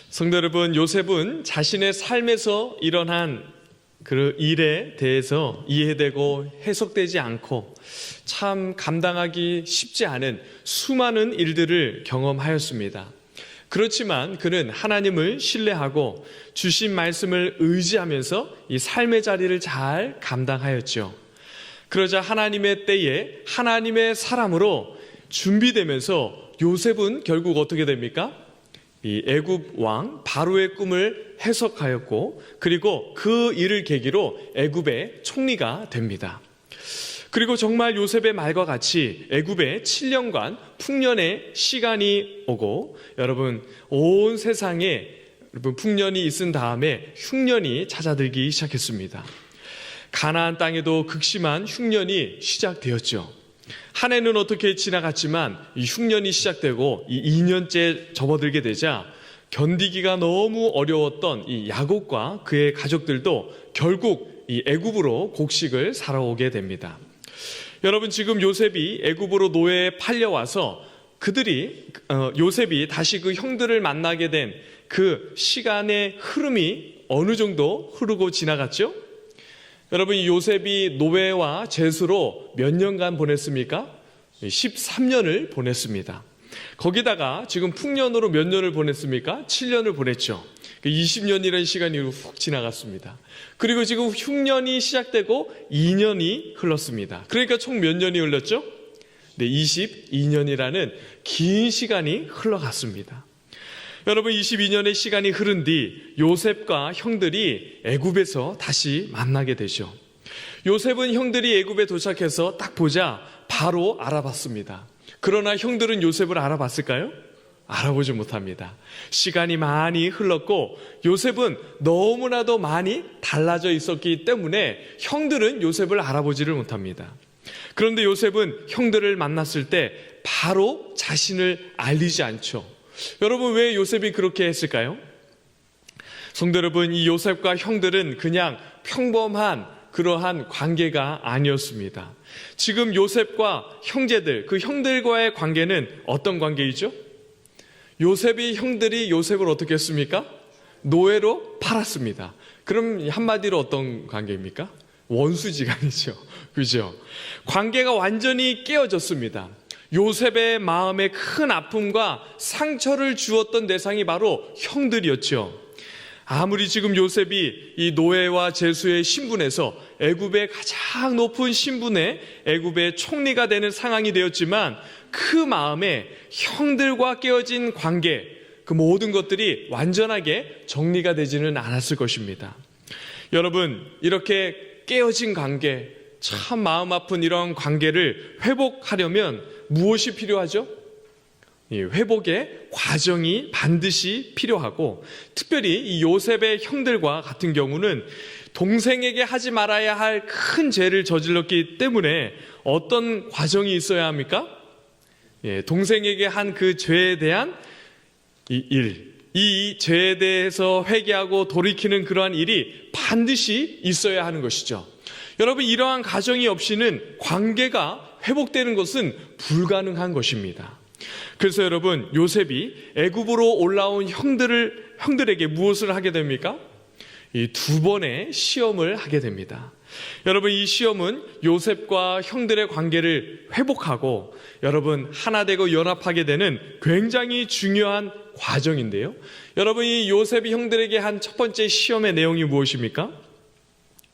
성도 여러분, 요셉은 자신의 삶에서 일어난 그 일에 대해서 이해되고 해석되지 않고 참 감당하기 쉽지 않은 수많은 일들을 경험하였습니다. 그렇지만 그는 하나님을 신뢰하고 주신 말씀을 의지하면서 이 삶의 자리를 잘 감당하였죠. 그러자 하나님의 때에 하나님의 사람으로 준비되면서 요셉은 결국 어떻게 됩니까? 이 애굽 왕 바로의 꿈을 해석하였고, 그리고 그 일을 계기로 애굽의 총리가 됩니다. 그리고 정말 요셉의 말과 같이 애굽의 7년간 풍년의 시간이 오고, 여러분 온 세상에 풍년이 있은 다음에 흉년이 찾아들기 시작했습니다. 가나안 땅에도 극심한 흉년이 시작되었죠. 한 해는 어떻게 지나갔지만 이 흉년이 시작되고 이 2년째 접어들게 되자 견디기가 너무 어려웠던 이 야곱과 그의 가족들도 결국 이 애굽으로 곡식을 사러 오게 됩니다. 여러분, 지금 요셉이 애굽으로 노예에 팔려와서 요셉이 다시 그 형들을 만나게 된 그 시간의 흐름이 어느 정도 흐르고 지나갔죠? 여러분, 이 요셉이 노예와 제수로 몇 년간 보냈습니까? 13년을 보냈습니다. 거기다가 지금 풍년으로 몇 년을 보냈습니까? 7년을 보냈죠. 20년이라는 시간이 훅 지나갔습니다. 그리고 지금 흉년이 시작되고 2년이 흘렀습니다. 그러니까 총 몇 년이 흘렀죠? 네, 22년이라는 긴 시간이 흘러갔습니다. 여러분, 22년의 시간이 흐른 뒤 요셉과 형들이 애굽에서 다시 만나게 되죠. 요셉은 형들이 애굽에 도착해서 딱 보자 바로 알아봤습니다. 그러나 형들은 요셉을 알아봤을까요? 알아보지 못합니다. 시간이 많이 흘렀고 요셉은 너무나도 많이 달라져 있었기 때문에 형들은 요셉을 알아보지를 못합니다. 그런데 요셉은 형들을 만났을 때 바로 자신을 알리지 않죠. 여러분, 왜 요셉이 그렇게 했을까요? 성도 여러분, 이 요셉과 형들은 그냥 평범한 그러한 관계가 아니었습니다. 지금 요셉과 형제들, 그 형들과의 관계는 어떤 관계이죠? 요셉이 형들이 요셉을 어떻게 했습니까? 노예로 팔았습니다. 그럼 한마디로 어떤 관계입니까? 원수지간이죠. 그죠? 관계가 완전히 깨어졌습니다. 요셉의 마음에 큰 아픔과 상처를 주었던 대상이 바로 형들이었죠. 아무리 지금 요셉이 이 노예와 제수의 신분에서 애굽의 가장 높은 신분의 애굽의 총리가 되는 상황이 되었지만 그 마음에 형들과 깨어진 관계, 그 모든 것들이 완전하게 정리가 되지는 않았을 것입니다. 여러분, 이렇게 깨어진 관계, 참 마음 아픈 이런 관계를 회복하려면 무엇이 필요하죠? 회복의 과정이 반드시 필요하고, 특별히 이 요셉의 형들과 같은 경우는 동생에게 하지 말아야 할 큰 죄를 저질렀기 때문에 어떤 과정이 있어야 합니까? 동생에게 한 그 죄에 대한 이 죄에 대해서 회개하고 돌이키는 그러한 일이 반드시 있어야 하는 것이죠. 여러분, 이러한 과정이 없이는 관계가 회복되는 것은 불가능한 것입니다. 그래서 여러분, 요셉이 애굽으로 올라온 형들에게 무엇을 하게 됩니까? 이 2번의 시험을 하게 됩니다. 여러분, 이 시험은 요셉과 형들의 관계를 회복하고 여러분 하나 되고 연합하게 되는 굉장히 중요한 과정인데요. 여러분, 이 요셉이 형들에게 한 첫 번째 시험의 내용이 무엇입니까?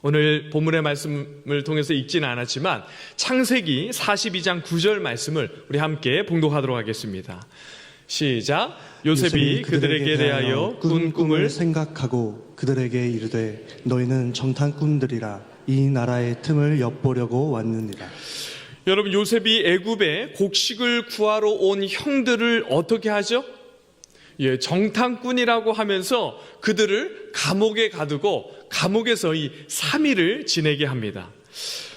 오늘 본문의 말씀을 통해서 읽지는 않았지만 창세기 42장 9절 말씀을 우리 함께 봉독하도록 하겠습니다. 시작. 요셉이 그들에게 대하여 꾼 꿈을 생각하고 그들에게 이르되 너희는 정탐꾼들이라 이 나라의 틈을 엿보려고 왔느니라. 여러분, 요셉이 애굽에 곡식을 구하러 온 형들을 어떻게 하죠? 정탐꾼이라고 하면서 그들을 감옥에 가두고 감옥에서 이 3일을 지내게 합니다.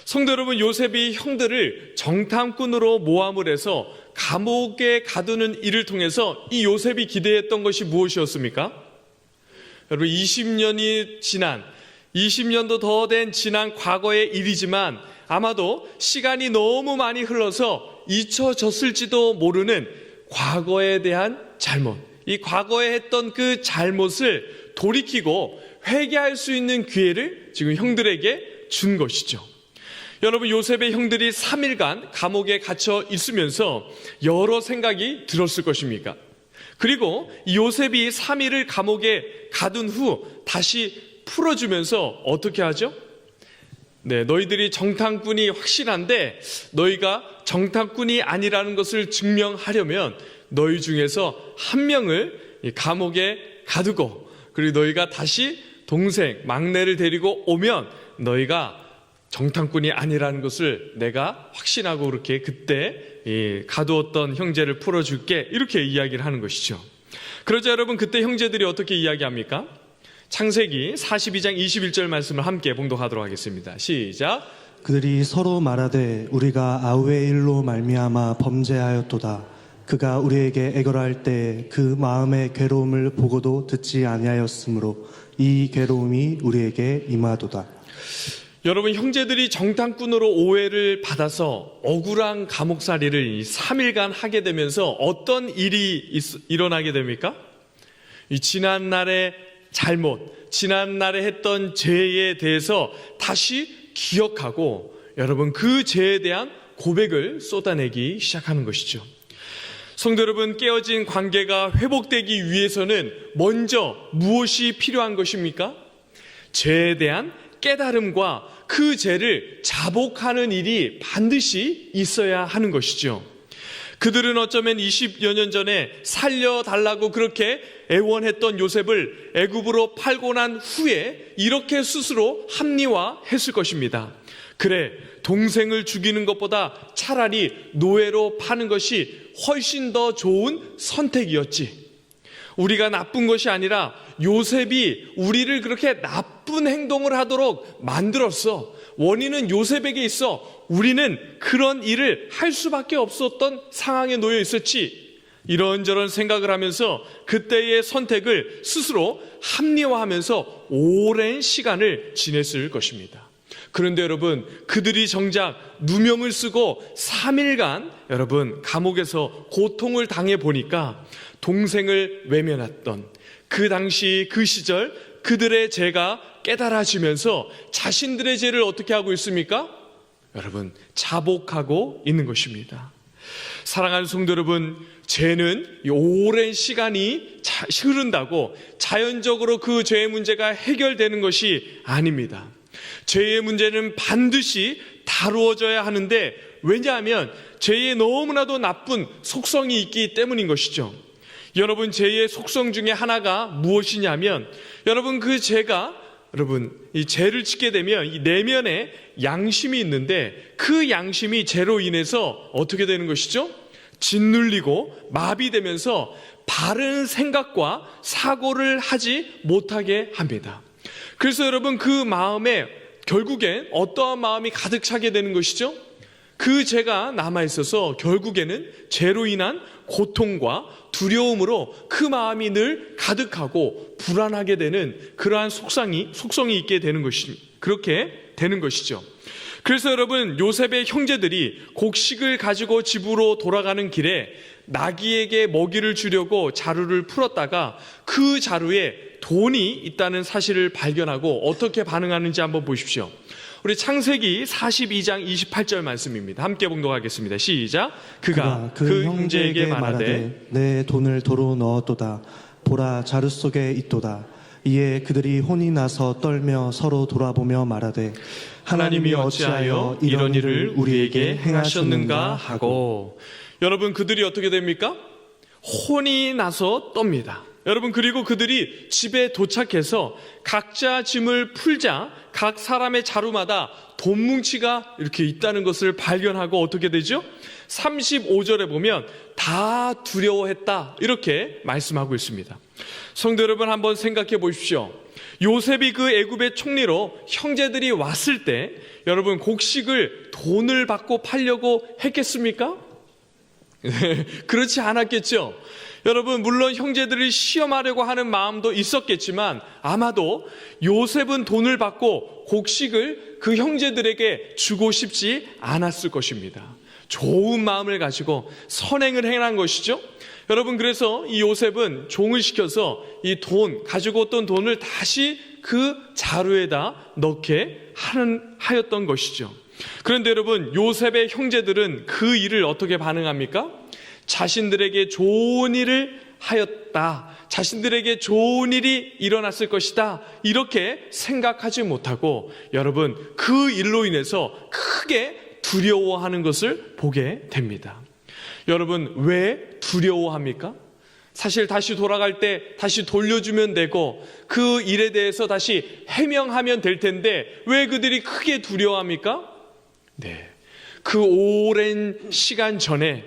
성도 여러분, 요셉이 형들을 정탐꾼으로 모함을 해서 감옥에 가두는 일을 통해서 이 요셉이 기대했던 것이 무엇이었습니까? 여러분, 20년도 더 된 지난 과거의 일이지만 아마도 시간이 너무 많이 흘러서 잊혀졌을지도 모르는 과거에 대한 잘못, 이 과거에 했던 그 잘못을 돌이키고 회개할 수 있는 기회를 지금 형들에게 준 것이죠. 여러분, 요셉의 형들이 3일간 감옥에 갇혀 있으면서 여러 생각이 들었을 것입니까? 그리고 요셉이 3일을 감옥에 가둔 후 다시 풀어주면서 어떻게 하죠? 네, 너희들이 정탐꾼이 확실한데 너희가 정탐꾼이 아니라는 것을 증명하려면 너희 중에서 한 명을 이 감옥에 가두고, 그리고 너희가 다시 동생 막내를 데리고 오면 너희가 정탐꾼이 아니라는 것을 내가 확신하고 그렇게 그때 가두었던 형제를 풀어줄게, 이렇게 이야기를 하는 것이죠. 그러자 여러분, 그때 형제들이 어떻게 이야기합니까? 창세기 42장 21절 말씀을 함께 봉독하도록 하겠습니다. 시작. 그들이 서로 말하되 우리가 아우의 일로 말미암아 범죄하였도다. 그가 우리에게 애걸할 때 그 마음의 괴로움을 보고도 듣지 아니하였으므로 이 괴로움이 우리에게 임하도다. 여러분, 형제들이 정탐꾼으로 오해를 받아서 억울한 감옥살이를 3일간 하게 되면서 어떤 일이 일어나게 됩니까? 이 지난날의 잘못, 지난날에 했던 죄에 대해서 다시 기억하고 여러분, 그 죄에 대한 고백을 쏟아내기 시작하는 것이죠. 성도 여러분, 깨어진 관계가 회복되기 위해서는 먼저 무엇이 필요한 것입니까? 죄에 대한 깨달음과 그 죄를 자복하는 일이 반드시 있어야 하는 것이죠. 그들은 어쩌면 20여 년 전에 살려달라고 그렇게 애원했던 요셉을 애굽으로 팔고 난 후에 이렇게 스스로 합리화했을 것입니다. 그래, 동생을 죽이는 것보다 차라리 노예로 파는 것이 훨씬 더 좋은 선택이었지. 우리가 나쁜 것이 아니라 요셉이 우리를 그렇게 나쁜 행동을 하도록 만들었어. 원인은 요셉에게 있어. 우리는 그런 일을 할 수밖에 없었던 상황에 놓여 있었지. 이런저런 생각을 하면서 그때의 선택을 스스로 합리화하면서 오랜 시간을 지냈을 것입니다. 그런데 여러분, 그들이 정작 누명을 쓰고 3일간 여러분 감옥에서 고통을 당해 보니까 동생을 외면했던 그 당시 그 시절 그들의 죄가 깨달아지면서 자신들의 죄를 어떻게 하고 있습니까? 여러분, 자복하고 있는 것입니다. 사랑하는 성도 여러분, 죄는 오랜 시간이 흐른다고 자연적으로 그 죄의 문제가 해결되는 것이 아닙니다. 죄의 문제는 반드시 다루어져야 하는데, 왜냐하면 죄에 너무나도 나쁜 속성이 있기 때문인 것이죠. 여러분, 죄의 속성 중에 하나가 무엇이냐면, 여러분, 그 죄가 이 죄를 짓게 되면 이 내면에 양심이 있는데 그 양심이 죄로 인해서 어떻게 되는 것이죠? 짓눌리고 마비되면서 바른 생각과 사고를 하지 못하게 합니다. 그래서 여러분, 그 마음에 결국엔 어떠한 마음이 가득 차게 되는 것이죠? 그 죄가 남아있어서 결국에는 죄로 인한 고통과 두려움으로 그 마음이 늘 가득하고 불안하게 되는 그러한 속성이 있게 되는 그렇게 되는 것이죠. 그래서 여러분, 요셉의 형제들이 곡식을 가지고 집으로 돌아가는 길에 나귀에게 먹이를 주려고 자루를 풀었다가 그 자루에 돈이 있다는 사실을 발견하고 어떻게 반응하는지 한번 보십시오. 우리 창세기 42장 28절 말씀입니다. 함께 봉독하겠습니다. 시작. 그가 그 형제에게 말하되 내 돈을 도로 넣었도다. 보라, 자루 속에 있도다. 이에 그들이 혼이 나서 떨며 서로 돌아보며 말하되 하나님이 어찌하여 이런 일을 우리에게 행하셨는가 하고. 여러분, 그들이 어떻게 됩니까? 혼이 나서 떱니다. 여러분, 그리고 그들이 집에 도착해서 각자 짐을 풀자 각 사람의 자루마다 돈 뭉치가 이렇게 있다는 것을 발견하고 어떻게 되죠? 35절에 보면 다 두려워했다, 이렇게 말씀하고 있습니다. 성도 여러분, 한번 생각해 보십시오. 요셉이 그 애굽의 총리로 형제들이 왔을 때 여러분, 곡식을 돈을 받고 팔려고 했겠습니까? 그렇지 않았겠죠. 여러분, 물론 형제들을 시험하려고 하는 마음도 있었겠지만 아마도 요셉은 돈을 받고 곡식을 그 형제들에게 주고 싶지 않았을 것입니다. 좋은 마음을 가지고 선행을 행한 것이죠. 여러분, 그래서 이 요셉은 종을 시켜서 이 가지고 왔던 돈을 다시 그 자루에다 넣게 하였던 것이죠. 그런데 여러분, 요셉의 형제들은 그 일을 어떻게 반응합니까? 자신들에게 좋은 일을 하였다, 자신들에게 좋은 일이 일어났을 것이다, 이렇게 생각하지 못하고 여러분, 그 일로 인해서 크게 두려워하는 것을 보게 됩니다. 여러분, 왜 두려워합니까? 사실 다시 돌아갈 때 다시 돌려주면 되고 그 일에 대해서 다시 해명하면 될 텐데 왜 그들이 크게 두려워합니까? 네, 그 오랜 시간 전에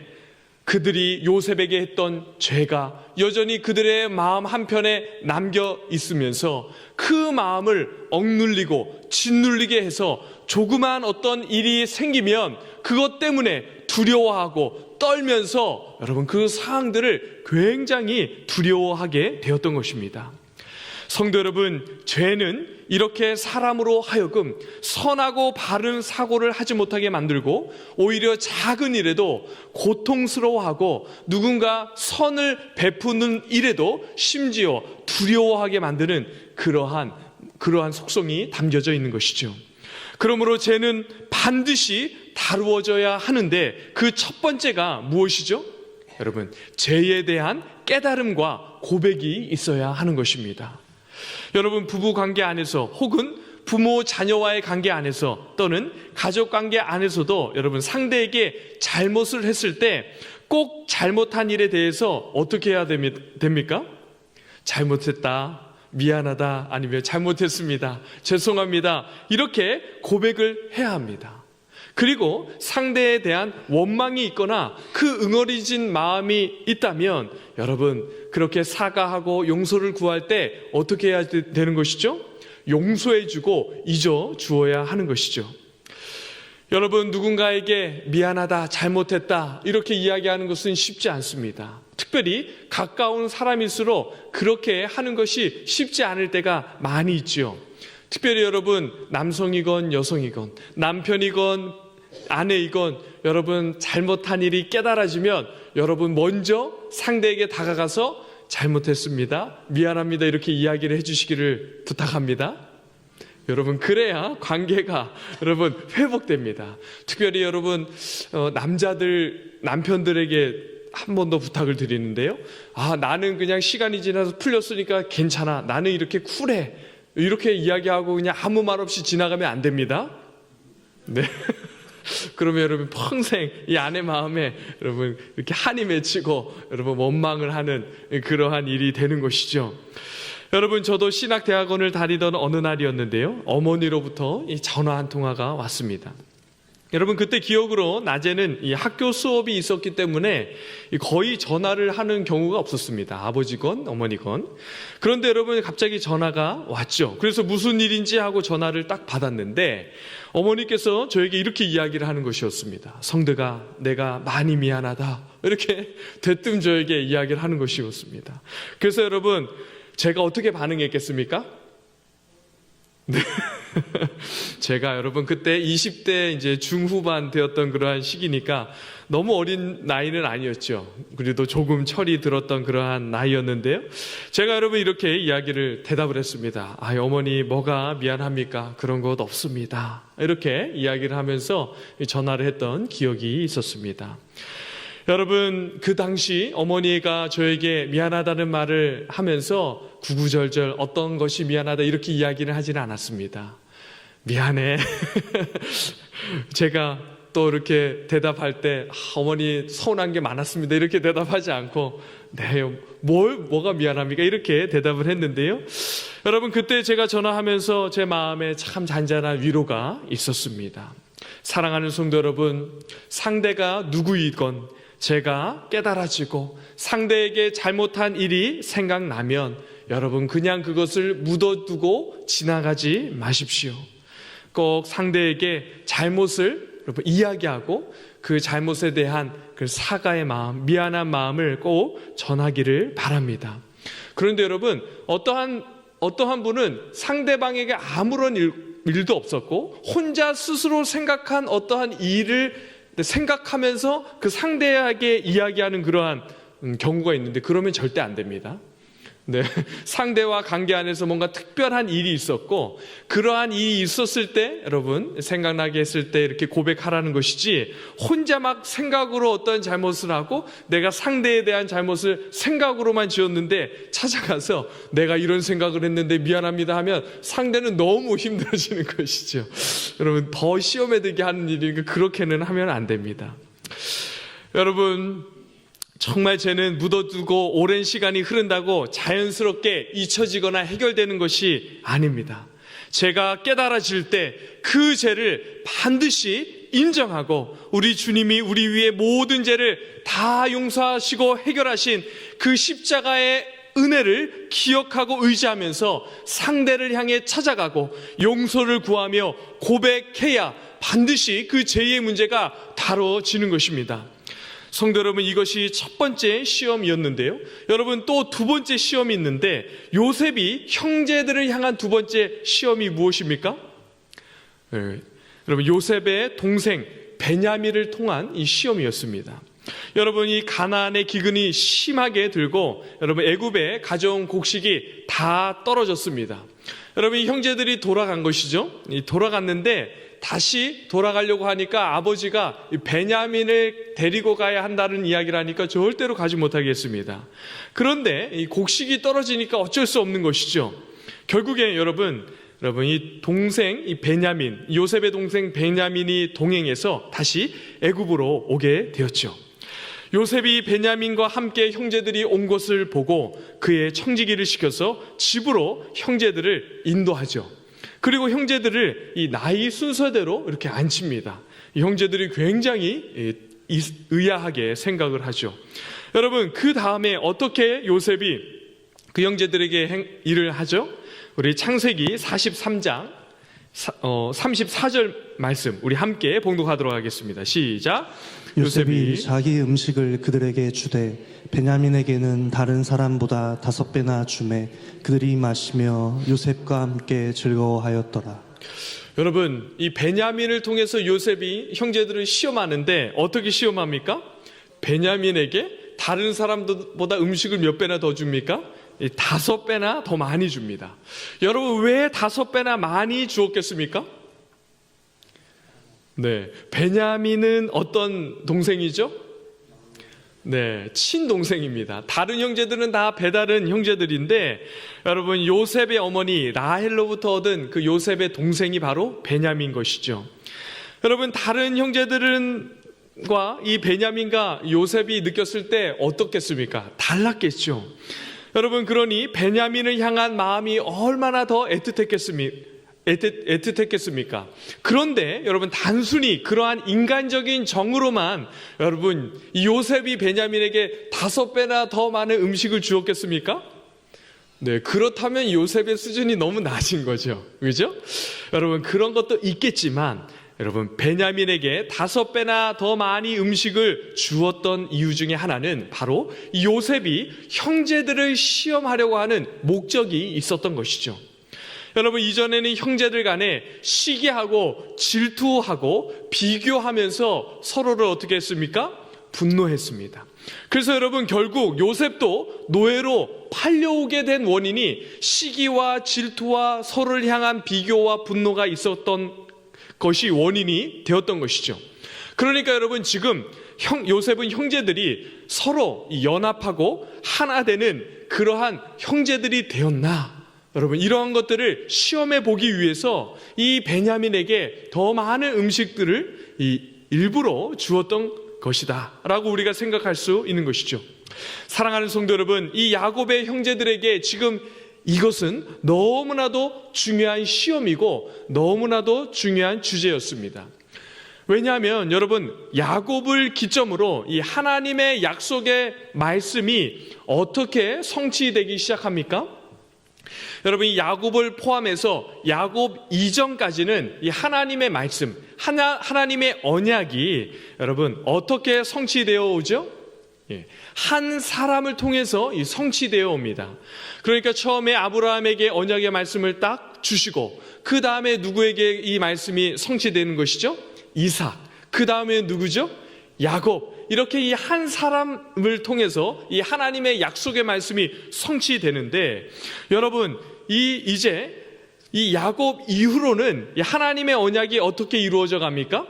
그들이 요셉에게 했던 죄가 여전히 그들의 마음 한편에 남겨 있으면서 그 마음을 억눌리고 짓눌리게 해서 조그만 어떤 일이 생기면 그것 때문에 두려워하고 떨면서 여러분, 그 상황들을 굉장히 두려워하게 되었던 것입니다. 성도 여러분, 죄는 이렇게 사람으로 하여금 선하고 바른 사고를 하지 못하게 만들고 오히려 작은 일에도 고통스러워하고 누군가 선을 베푸는 일에도 심지어 두려워하게 만드는 그러한 속성이 담겨져 있는 것이죠. 그러므로 죄는 반드시 다루어져야 하는데 그 첫 번째가 무엇이죠? 여러분, 죄에 대한 깨달음과 고백이 있어야 하는 것입니다. 여러분, 부부 관계 안에서 혹은 부모 자녀와의 관계 안에서 또는 가족 관계 안에서도 여러분, 상대에게 잘못을 했을 때 꼭 잘못한 일에 대해서 어떻게 해야 됩니까? 잘못했다, 미안하다, 아니면 잘못했습니다, 죄송합니다, 이렇게 고백을 해야 합니다. 그리고 상대에 대한 원망이 있거나 그 응어리진 마음이 있다면 여러분, 그렇게 사과하고 용서를 구할 때 어떻게 해야 되는 것이죠? 용서해주고 잊어주어야 하는 것이죠. 여러분, 누군가에게 미안하다, 잘못했다 이렇게 이야기하는 것은 쉽지 않습니다. 특별히 가까운 사람일수록 그렇게 하는 것이 쉽지 않을 때가 많이 있죠. 특별히 여러분, 남성이건 여성이건 남편이건 아내이건 여러분, 잘못한 일이 깨달아지면 여러분 먼저 상대에게 다가가서 잘못했습니다, 미안합니다 이렇게 이야기를 해주시기를 부탁합니다. 여러분, 그래야 관계가 여러분 회복됩니다. 특별히 여러분, 남편들에게 한 번 더 부탁을 드리는데요. 나는 그냥 시간이 지나서 풀렸으니까 괜찮아, 나는 이렇게 쿨해, 이렇게 이야기하고 그냥 아무 말 없이 지나가면 안 됩니다. 네. 그러면 여러분, 평생 이 아내 마음에 여러분 이렇게 한이 맺히고 여러분 원망을 하는 그러한 일이 되는 것이죠. 여러분, 저도 신학대학원을 다니던 어느 날이었는데요, 어머니로부터 이 전화 한 통화가 왔습니다. 여러분, 그때 기억으로 낮에는 이 학교 수업이 있었기 때문에 거의 전화를 하는 경우가 없었습니다. 아버지건 어머니건. 그런데 여러분, 갑자기 전화가 왔죠. 그래서 무슨 일인지 하고 전화를 딱 받았는데 어머니께서 저에게 이렇게 이야기를 하는 것이었습니다. 성대가, 내가 많이 미안하다, 이렇게 대뜸 저에게 이야기를 하는 것이었습니다. 그래서 여러분, 제가 어떻게 반응했겠습니까? 네. 제가 여러분 그때 20대 이제 중후반 되었던 그러한 시기니까 너무 어린 나이는 아니었죠. 그래도 조금 철이 들었던 그러한 나이였는데요. 제가 여러분 이렇게 대답을 했습니다. 어머니, 뭐가 미안합니까? 그런 것 없습니다, 이렇게 이야기를 하면서 전화를 했던 기억이 있었습니다. 여러분, 그 당시 어머니가 저에게 미안하다는 말을 하면서 구구절절 어떤 것이 미안하다 이렇게 이야기를 하지는 않았습니다. 미안해. 제가 또 이렇게 대답할 때 어머니 서운한 게 많았습니다, 이렇게 대답하지 않고 네, 뭐가 미안합니까? 이렇게 대답을 했는데요. 여러분, 그때 제가 전화하면서 제 마음에 참 잔잔한 위로가 있었습니다. 사랑하는 성도 여러분, 상대가 누구이건 제가 깨달아지고 상대에게 잘못한 일이 생각나면 여러분, 그냥 그것을 묻어두고 지나가지 마십시오. 꼭 상대에게 잘못을 여러분 이야기하고 그 잘못에 대한 그 사과의 마음, 미안한 마음을 꼭 전하기를 바랍니다. 그런데 여러분, 어떠한 분은 상대방에게 아무런 일도 없었고 혼자 스스로 생각한 어떠한 일을 생각하면서 그 상대에게 이야기하는 그러한 경우가 있는데 그러면 절대 안 됩니다. 네, 상대와 관계 안에서 뭔가 특별한 일이 있었고 그러한 일이 있었을 때 여러분 생각나게 했을 때 이렇게 고백하라는 것이지 혼자 막 생각으로 어떤 잘못을 하고 내가 상대에 대한 잘못을 생각으로만 지었는데 찾아가서 내가 이런 생각을 했는데 미안합니다 하면 상대는 너무 힘들어지는 것이죠. 여러분 더 시험에 들게 하는 일이니까 그렇게는 하면 안 됩니다. 여러분 정말 죄는 묻어두고 오랜 시간이 흐른다고 자연스럽게 잊혀지거나 해결되는 것이 아닙니다. 죄가 깨달아질 때 그 죄를 반드시 인정하고 우리 주님이 우리 위에 모든 죄를 다 용서하시고 해결하신 그 십자가의 은혜를 기억하고 의지하면서 상대를 향해 찾아가고 용서를 구하며 고백해야 반드시 그 죄의 문제가 다뤄지는 것입니다. 성도 여러분, 이것이 첫 번째 시험이었는데요. 여러분 또 두 번째 시험이 있는데 요셉이 형제들을 향한 두 번째 시험이 무엇입니까? 여러분 요셉의 동생 베냐민을 통한 이 시험이었습니다. 여러분 이 가나안의 기근이 심하게 들고 여러분 애굽에 가져온 곡식이 다 떨어졌습니다. 여러분 이 형제들이 돌아간 것이죠. 돌아갔는데 다시 돌아가려고 하니까 아버지가 베냐민을 데리고 가야 한다는 이야기를 하니까 절대로 가지 못하겠습니다. 그런데 이 곡식이 떨어지니까 어쩔 수 없는 것이죠. 결국에 여러분 이 동생 이 베냐민, 요셉의 동생 베냐민이 동행해서 다시 애굽으로 오게 되었죠. 요셉이 베냐민과 함께 형제들이 온 것을 보고 그의 청지기를 시켜서 집으로 형제들을 인도하죠. 그리고 형제들을 이 나이 순서대로 이렇게 앉힙니다. 이 형제들이 굉장히 의아하게 생각을 하죠. 여러분 그 다음에 어떻게 요셉이 그 형제들에게 일을 하죠? 우리 창세기 43장 34절 말씀 우리 함께 봉독하도록 하겠습니다. 시작. 요셉이 자기 음식을 그들에게 주되 베냐민에게는 다른 사람보다 5배나 주매 그들이 마시며 요셉과 함께 즐거워하였더라. 여러분 이 베냐민을 통해서 요셉이 형제들을 시험하는데 어떻게 시험합니까? 베냐민에게 다른 사람보다 음식을 몇 배나 더 줍니까? 5배나 더 많이 줍니다. 여러분 왜 5배나 많이 주었겠습니까? 네, 베냐민은 어떤 동생이죠? 네, 친동생입니다. 다른 형제들은 다 배다른 형제들인데 여러분 요셉의 어머니 라헬로부터 얻은 그 요셉의 동생이 바로 베냐민 것이죠. 여러분 다른 형제들과 이 베냐민과 요셉이 느꼈을 때 어떻겠습니까? 달랐겠죠. 여러분 그러니 베냐민을 향한 마음이 얼마나 더 애틋했겠습니까? 그런데 여러분 단순히 그러한 인간적인 정으로만 여러분 이 요셉이 베냐민에게 5배나 더 많은 음식을 주었겠습니까? 네, 그렇다면 요셉의 수준이 너무 낮은 거죠. 그죠? 여러분 그런 것도 있겠지만 여러분 베냐민에게 5배나 더 많이 음식을 주었던 이유 중에 하나는 바로 요셉이 형제들을 시험하려고 하는 목적이 있었던 것이죠. 여러분 이전에는 형제들 간에 시기하고 질투하고 비교하면서 서로를 어떻게 했습니까? 분노했습니다. 그래서 여러분 결국 요셉도 노예로 팔려오게 된 원인이 시기와 질투와 서로를 향한 비교와 분노가 있었던 것이 원인이 되었던 것이죠. 그러니까 여러분 지금 요셉은 형제들이 서로 연합하고 하나 되는 그러한 형제들이 되었나? 여러분 이러한 것들을 시험해 보기 위해서 이 베냐민에게 더 많은 음식들을 일부러 주었던 것이다 라고 우리가 생각할 수 있는 것이죠. 사랑하는 성도 여러분, 이 야곱의 형제들에게 지금 이것은 너무나도 중요한 시험이고 너무나도 중요한 주제였습니다. 왜냐하면 여러분 야곱을 기점으로 이 하나님의 약속의 말씀이 어떻게 성취되기 시작합니까? 여러분 이 야곱을 포함해서 야곱 이전까지는 이 하나님의 말씀, 하나님의 언약이 여러분 어떻게 성취되어 오죠? 한 사람을 통해서 성취되어 옵니다. 그러니까 처음에 아브라함에게 언약의 말씀을 딱 주시고 그 다음에 누구에게 이 말씀이 성취되는 것이죠? 이삭. 그 다음에 누구죠? 야곱, 이렇게 이 한 사람을 통해서 이 하나님의 약속의 말씀이 성취되는데, 여러분, 이제 이 야곱 이후로는 이 하나님의 언약이 어떻게 이루어져 갑니까?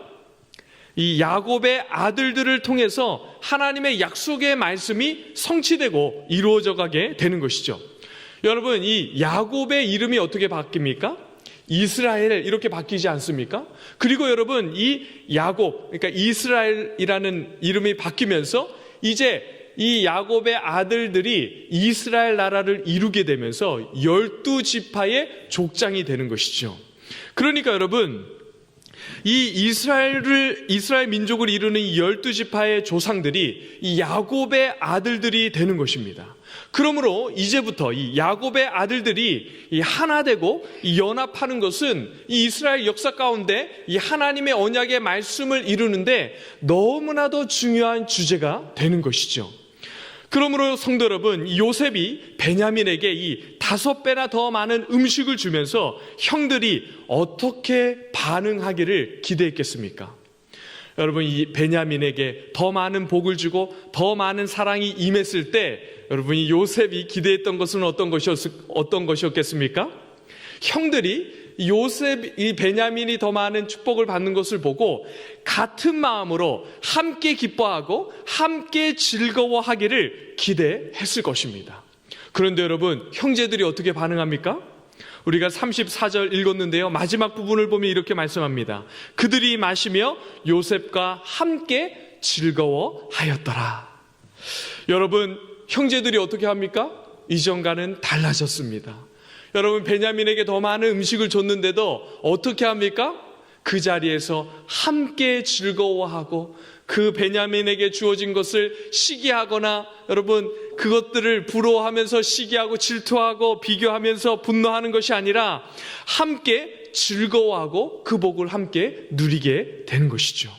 이 야곱의 아들들을 통해서 하나님의 약속의 말씀이 성취되고 이루어져 가게 되는 것이죠. 여러분, 이 야곱의 이름이 어떻게 바뀝니까? 이스라엘, 이렇게 바뀌지 않습니까? 그리고 여러분, 이 야곱, 그러니까 이스라엘이라는 이름이 바뀌면서 이제 이 야곱의 아들들이 이스라엘 나라를 이루게 되면서 12지파의 족장이 되는 것이죠. 그러니까 여러분, 이 이스라엘 민족을 이루는 이 12지파의 조상들이 이 야곱의 아들들이 되는 것입니다. 그러므로 이제부터 이 야곱의 아들들이 이 하나 되고 이 연합하는 것은 이 이스라엘 역사 가운데 이 하나님의 언약의 말씀을 이루는데 너무나도 중요한 주제가 되는 것이죠. 그러므로 성도 여러분, 요셉이 베냐민에게 이 5배나 더 많은 음식을 주면서 형들이 어떻게 반응하기를 기대했겠습니까? 여러분, 이 베냐민에게 더 많은 복을 주고 더 많은 사랑이 임했을 때 여러분이 요셉이 기대했던 것은 어떤 것이었겠습니까? 형들이 이 베냐민이 더 많은 축복을 받는 것을 보고 같은 마음으로 함께 기뻐하고 함께 즐거워하기를 기대했을 것입니다. 그런데 여러분, 형제들이 어떻게 반응합니까? 우리가 34절 읽었는데요, 마지막 부분을 보면 이렇게 말씀합니다. 그들이 마시며 요셉과 함께 즐거워하였더라. 여러분, 형제들이 어떻게 합니까? 이전과는 달라졌습니다. 여러분, 베냐민에게 더 많은 음식을 줬는데도 어떻게 합니까? 그 자리에서 함께 즐거워하고 그 베냐민에게 주어진 것을 시기하거나 여러분 그것들을 부러워하면서 시기하고 질투하고 비교하면서 분노하는 것이 아니라 함께 즐거워하고 그 복을 함께 누리게 되는 것이죠.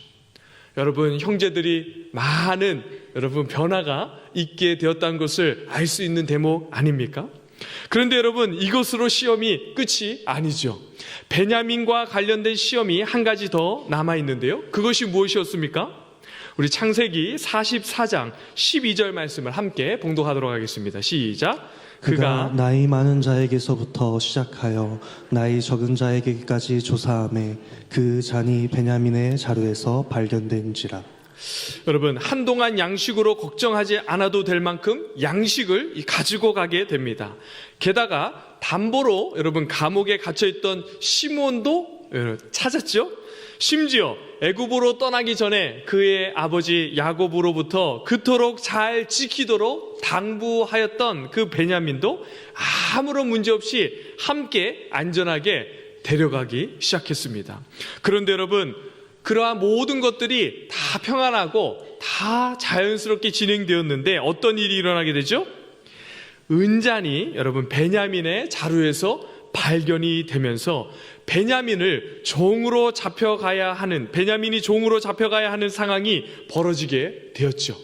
여러분, 형제들이 많은 여러분 변화가 있게 되었다는 것을 알 수 있는 대목 아닙니까? 그런데 여러분, 이것으로 시험이 끝이 아니죠. 베냐민과 관련된 시험이 한 가지 더 남아있는데요, 그것이 무엇이었습니까? 우리 창세기 44장 12절 말씀을 함께 봉독하도록 하겠습니다. 시작. 그가 나이 많은 자에게서부터 시작하여 나이 적은 자에게까지 조사하매 그 잔이 베냐민의 자루에서 발견된지라. 여러분, 한동안 양식으로 걱정하지 않아도 될 만큼 양식을 가지고 가게 됩니다. 게다가 담보로 여러분 감옥에 갇혀있던 시몬도 찾았죠. 심지어 애굽으로 떠나기 전에 그의 아버지 야곱으로부터 그토록 잘 지키도록 당부하였던 그 베냐민도 아무런 문제 없이 함께 안전하게 데려가기 시작했습니다. 그런데 여러분, 그러한 모든 것들이 다 평안하고 다 자연스럽게 진행되었는데 어떤 일이 일어나게 되죠? 은잔이 여러분 베냐민의 자루에서 발견이 되면서 베냐민이 종으로 잡혀가야 하는 상황이 벌어지게 되었죠.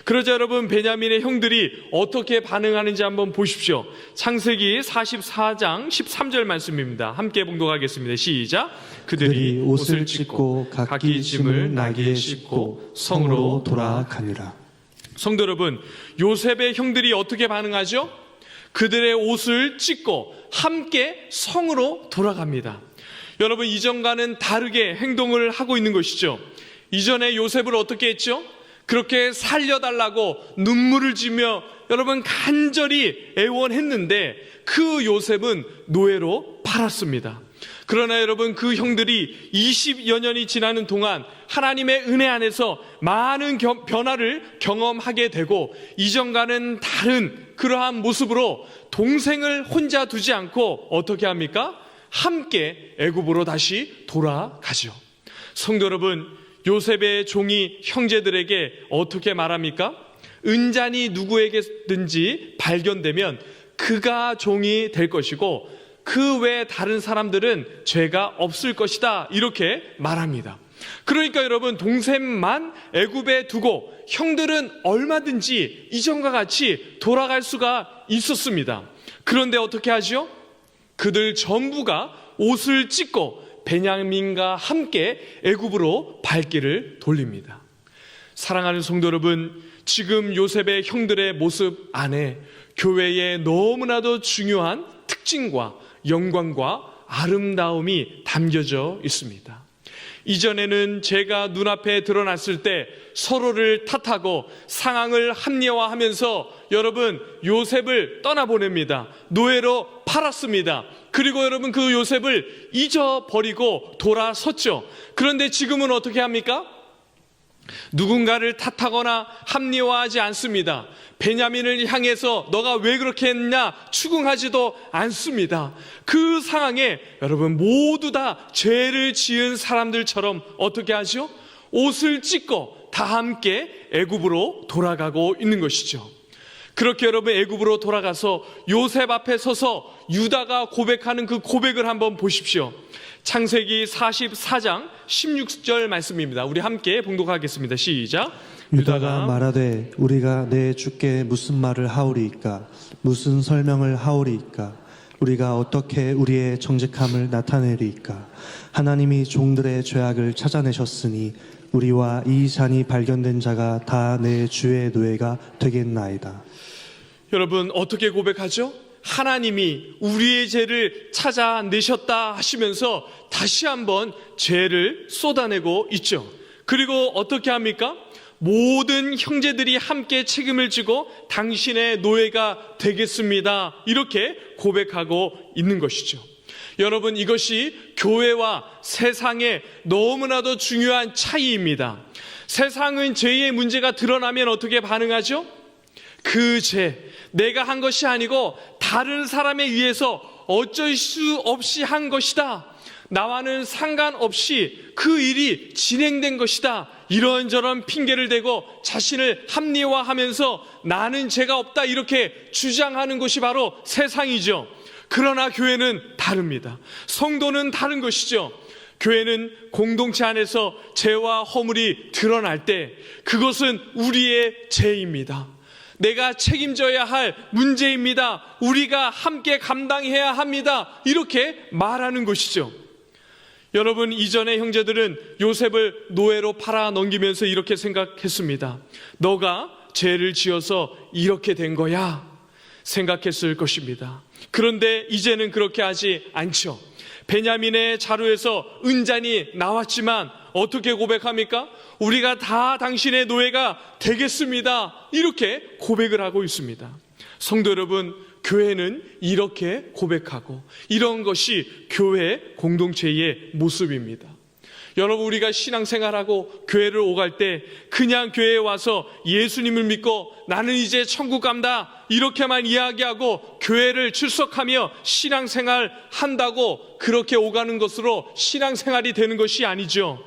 그러자 여러분, 베냐민의 형들이 어떻게 반응하는지 한번 보십시오. 창세기 44장 13절 말씀입니다. 함께 봉독하겠습니다. 시작. 그들이 옷을 찢고 각기 짐을 나귀에 싣고 성으로 돌아가니라. 성도 여러분, 요셉의 형들이 어떻게 반응하죠? 그들의 옷을 찢고 함께 성으로 돌아갑니다. 여러분, 이전과는 다르게 행동을 하고 있는 것이죠. 이전에 요셉을 어떻게 했죠? 그렇게 살려달라고 눈물을 지며 여러분 간절히 애원했는데 그 요셉은 노예로 팔았습니다. 그러나 여러분, 그 형들이 20여 년이 지나는 동안 하나님의 은혜 안에서 많은 변화를 경험하게 되고 이전과는 다른 그러한 모습으로 동생을 혼자 두지 않고 어떻게 합니까? 함께 애굽으로 다시 돌아가죠. 성도 여러분, 요셉의 종이 형제들에게 어떻게 말합니까? 은잔이 누구에게든지 발견되면 그가 종이 될 것이고 그 외 다른 사람들은 죄가 없을 것이다, 이렇게 말합니다. 그러니까 여러분, 동생만 애굽에 두고 형들은 얼마든지 이전과 같이 돌아갈 수가 있었습니다. 그런데 어떻게 하죠? 그들 전부가 옷을 찢고 베냐민과 함께 애굽으로 발길을 돌립니다. 사랑하는 성도 여러분, 지금 요셉의 형들의 모습 안에 교회의 너무나도 중요한 특징과 영광과 아름다움이 담겨져 있습니다. 이전에는 제가 눈앞에 드러났을 때 서로를 탓하고 상황을 합리화하면서 여러분 요셉을 떠나보냅니다. 노예로 팔았습니다. 그리고 여러분 그 요셉을 잊어버리고 돌아섰죠. 그런데 지금은 어떻게 합니까? 누군가를 탓하거나 합리화하지 않습니다. 베냐민을 향해서 너가 왜 그렇게 했냐 추궁하지도 않습니다. 그 상황에 여러분 모두 다 죄를 지은 사람들처럼 어떻게 하죠? 옷을 찢고 다 함께 애굽으로 돌아가고 있는 것이죠. 그렇게 여러분 애굽으로 돌아가서 요셉 앞에 서서 유다가 고백하는 그 고백을 한번 보십시오. 창세기 44장 16절 말씀입니다. 우리 함께 봉독하겠습니다. 시작. 유다가 말하되 우리가 내 주께 무슨 말을 하오리이까? 무슨 설명을 하오리이까? 우리가 어떻게 우리의 정직함을 나타내리이까? 하나님이 종들의 죄악을 찾아내셨으니 우리와 이 잔이 발견된 자가 다 내 주의 노예가 되겠나이다. 여러분 어떻게 고백하죠? 하나님이 우리의 죄를 찾아내셨다 하시면서 다시 한번 죄를 쏟아내고 있죠. 그리고 어떻게 합니까? 모든 형제들이 함께 책임을 지고 당신의 노예가 되겠습니다. 이렇게 고백하고 있는 것이죠. 여러분 이것이 교회와 세상의 너무나도 중요한 차이입니다. 세상은 죄의 문제가 드러나면 어떻게 반응하죠? 그 죄, 내가 한 것이 아니고 다른 사람에 의해서 어쩔 수 없이 한 것이다. 나와는 상관없이 그 일이 진행된 것이다. 이런저런 핑계를 대고 자신을 합리화하면서 나는 죄가 없다 이렇게 주장하는 것이 바로 세상이죠. 그러나 교회는 다릅니다. 성도는 다른 것이죠. 교회는 공동체 안에서 죄와 허물이 드러날 때 그것은 우리의 죄입니다. 내가 책임져야 할 문제입니다. 우리가 함께 감당해야 합니다. 이렇게 말하는 것이죠. 여러분 이전의 형제들은 요셉을 노예로 팔아 넘기면서 이렇게 생각했습니다. 너가 죄를 지어서 이렇게 된 거야 생각했을 것입니다. 그런데 이제는 그렇게 하지 않죠. 베냐민의 자루에서 은잔이 나왔지만 어떻게 고백합니까? 우리가 다 당신의 노예가 되겠습니다. 이렇게 고백을 하고 있습니다. 성도 여러분, 교회는 이렇게 고백하고 이런 것이 교회 공동체의 모습입니다. 여러분 우리가 신앙생활하고 교회를 오갈 때 그냥 교회에 와서 예수님을 믿고 나는 이제 천국 간다 이렇게만 이야기하고 교회를 출석하며 신앙생활 한다고 그렇게 오가는 것으로 신앙생활이 되는 것이 아니죠.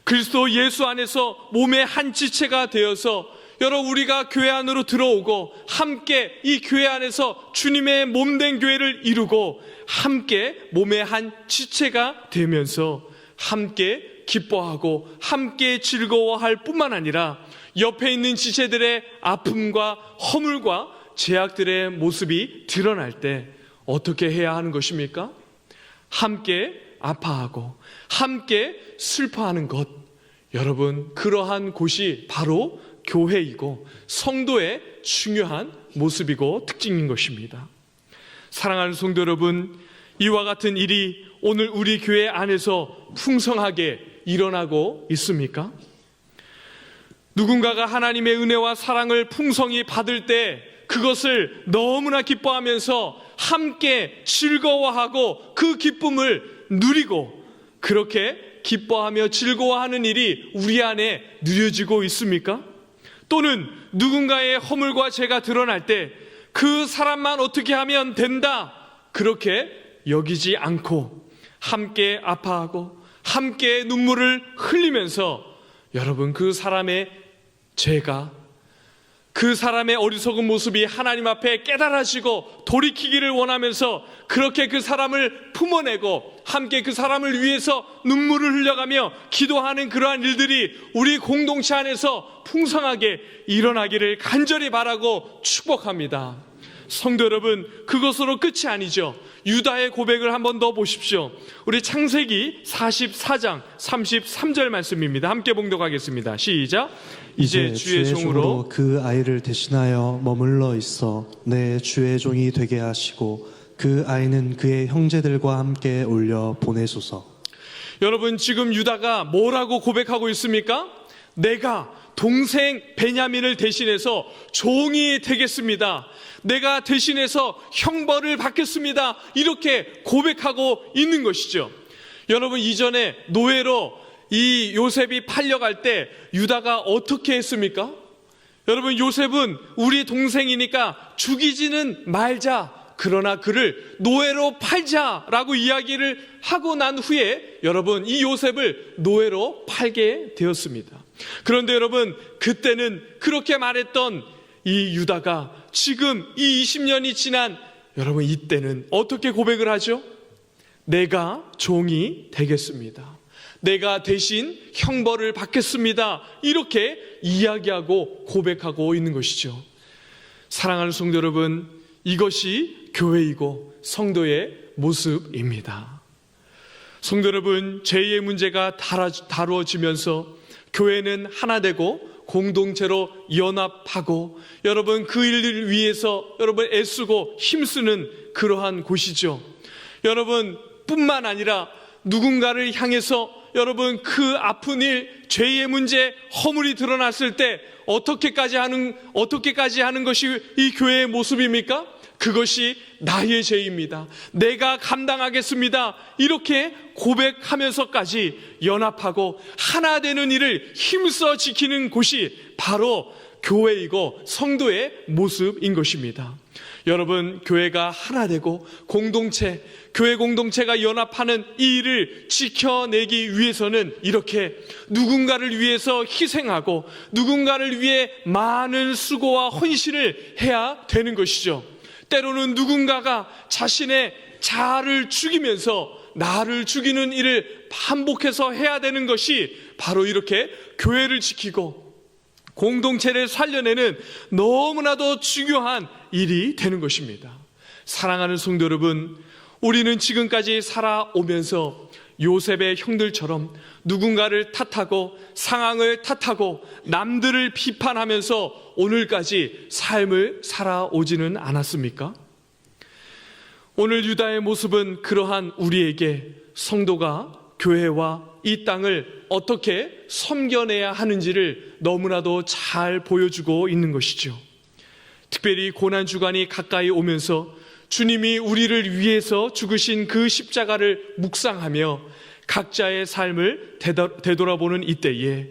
그리스도 예수 안에서 몸의 한 지체가 되어서 여러분 우리가 교회 안으로 들어오고 함께 이 교회 안에서 주님의 몸된 교회를 이루고 함께 몸의 한 지체가 되면서 함께 기뻐하고 함께 즐거워할 뿐만 아니라 옆에 있는 지체들의 아픔과 허물과 죄악들의 모습이 드러날 때 어떻게 해야 하는 것입니까? 함께 아파하고 함께 슬퍼하는 것. 여러분 그러한 곳이 바로 교회이고 성도의 중요한 모습이고 특징인 것입니다. 사랑하는 성도 여러분, 이와 같은 일이 오늘 우리 교회 안에서 풍성하게 일어나고 있습니까? 누군가가 하나님의 은혜와 사랑을 풍성히 받을 때 그것을 너무나 기뻐하면서 함께 즐거워하고 그 기쁨을 누리고 그렇게 기뻐하며 즐거워하는 일이 우리 안에 누려지고 있습니까? 또는 누군가의 허물과 죄가 드러날 때 그 사람만 어떻게 하면 된다 그렇게 여기지 않고 함께 아파하고 함께 눈물을 흘리면서 여러분 그 사람의 죄가 그 사람의 어리석은 모습이 하나님 앞에 깨달아지고 돌이키기를 원하면서 그렇게 그 사람을 품어내고 함께 그 사람을 위해서 눈물을 흘려가며 기도하는 그러한 일들이 우리 공동체 안에서 풍성하게 일어나기를 간절히 바라고 축복합니다. 성도 여러분, 그것으로 끝이 아니죠. 유다의 고백을 한 번 더 보십시오. 우리 창세기 44장 33절 말씀입니다. 함께 봉독하겠습니다. 시작. 이제 주의 종으로 그 아이를 대신하여 머물러 있어 내 주의 종이 되게 하시고 그 아이는 그의 형제들과 함께 올려 보내소서. 여러분, 지금 유다가 뭐라고 고백하고 있습니까? 내가 동생 베냐민을 대신해서 종이 되겠습니다. 내가 대신해서 형벌을 받겠습니다. 이렇게 고백하고 있는 것이죠. 여러분, 이전에 노예로 이 요셉이 팔려갈 때 유다가 어떻게 했습니까? 여러분, 요셉은 우리 동생이니까 죽이지는 말자, 그러나 그를 노예로 팔자라고 이야기를 하고 난 후에 여러분, 이 요셉을 노예로 팔게 되었습니다. 그런데 여러분, 그때는 그렇게 말했던 이 유다가 지금 이 20년이 지난 여러분, 이때는 어떻게 고백을 하죠? 내가 종이 되겠습니다. 내가 대신 형벌을 받겠습니다. 이렇게 이야기하고 고백하고 있는 것이죠. 사랑하는 성도 여러분, 이것이 교회이고 성도의 모습입니다. 성도 여러분, 죄의 문제가 다루어지면서 교회는 하나 되고 공동체로 연합하고 여러분, 그 일을 위해서 여러분 애쓰고 힘쓰는 그러한 곳이죠. 여러분, 뿐만 아니라 누군가를 향해서 여러분, 그 아픈 일, 죄의 문제, 허물이 드러났을 때 어떻게까지 하는 것이 이 교회의 모습입니까? 그것이 나의 죄입니다. 내가 감당하겠습니다. 이렇게 고백하면서까지 연합하고 하나 되는 일을 힘써 지키는 곳이 바로 교회이고 성도의 모습인 것입니다. 여러분, 교회가 하나 되고 교회 공동체가 연합하는 이 일을 지켜내기 위해서는 이렇게 누군가를 위해서 희생하고 누군가를 위해 많은 수고와 헌신을 해야 되는 것이죠. 때로는 누군가가 자신의 자아를 죽이면서 나를 죽이는 일을 반복해서 해야 되는 것이 바로 이렇게 교회를 지키고 공동체를 살려내는 너무나도 중요한 일이 되는 것입니다. 사랑하는 성도 여러분, 우리는 지금까지 살아오면서 요셉의 형들처럼 누군가를 탓하고 상황을 탓하고 남들을 비판하면서 오늘까지 삶을 살아오지는 않았습니까? 오늘 유다의 모습은 그러한 우리에게 성도가 교회와 이 땅을 어떻게 섬겨내야 하는지를 너무나도 잘 보여주고 있는 것이죠. 특별히 고난주간이 가까이 오면서 주님이 우리를 위해서 죽으신 그 십자가를 묵상하며 각자의 삶을 되돌아보는 이때에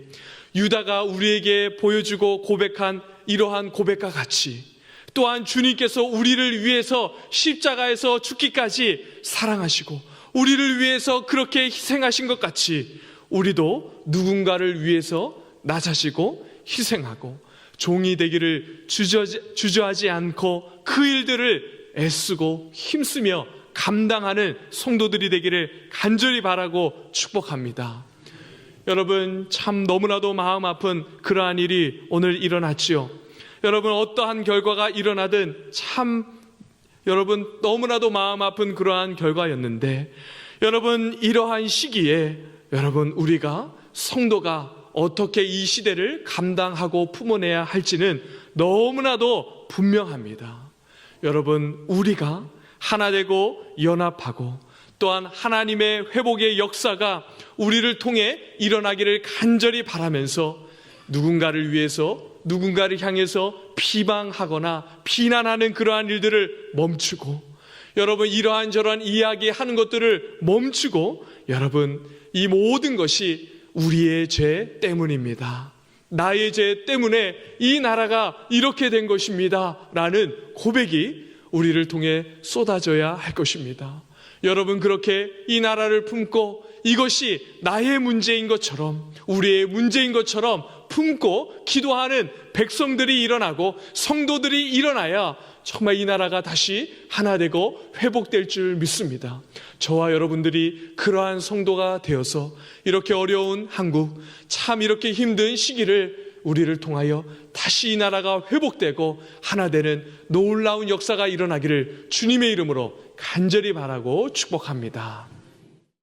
유다가 우리에게 보여주고 고백한 이러한 고백과 같이 또한 주님께서 우리를 위해서 십자가에서 죽기까지 사랑하시고 우리를 위해서 그렇게 희생하신 것 같이 우리도 누군가를 위해서 나자시고 희생하고 종이 되기를 주저하지 않고 그 일들을 애쓰고 힘쓰며 감당하는 성도들이 되기를 간절히 바라고 축복합니다. 여러분, 참 너무나도 마음 아픈 그러한 일이 오늘 일어났지요. 여러분, 어떠한 결과가 일어나든 참 여러분 너무나도 마음 아픈 그러한 결과였는데 여러분, 이러한 시기에 여러분, 우리가 성도가 어떻게 이 시대를 감당하고 품어내야 할지는 너무나도 분명합니다. 여러분, 우리가 하나 되고 연합하고 또한 하나님의 회복의 역사가 우리를 통해 일어나기를 간절히 바라면서 누군가를 위해서 누군가를 향해서 비방하거나 비난하는 그러한 일들을 멈추고 여러분, 이러한 저러한 이야기하는 것들을 멈추고 여러분, 이 모든 것이 우리의 죄 때문입니다. 나의 죄 때문에 이 나라가 이렇게 된 것입니다 라는 고백이 우리를 통해 쏟아져야 할 것입니다. 여러분, 그렇게 이 나라를 품고 이것이 나의 문제인 것처럼 우리의 문제인 것처럼 품고 기도하는 백성들이 일어나고 성도들이 일어나야 정말 이 나라가 다시 하나 되고 회복될 줄 믿습니다. 저와 여러분들이 그러한 성도가 되어서 이렇게 어려운 한국, 참 이렇게 힘든 시기를 우리를 통하여 다시 이 나라가 회복되고 하나 되는 놀라운 역사가 일어나기를 주님의 이름으로 간절히 바라고 축복합니다.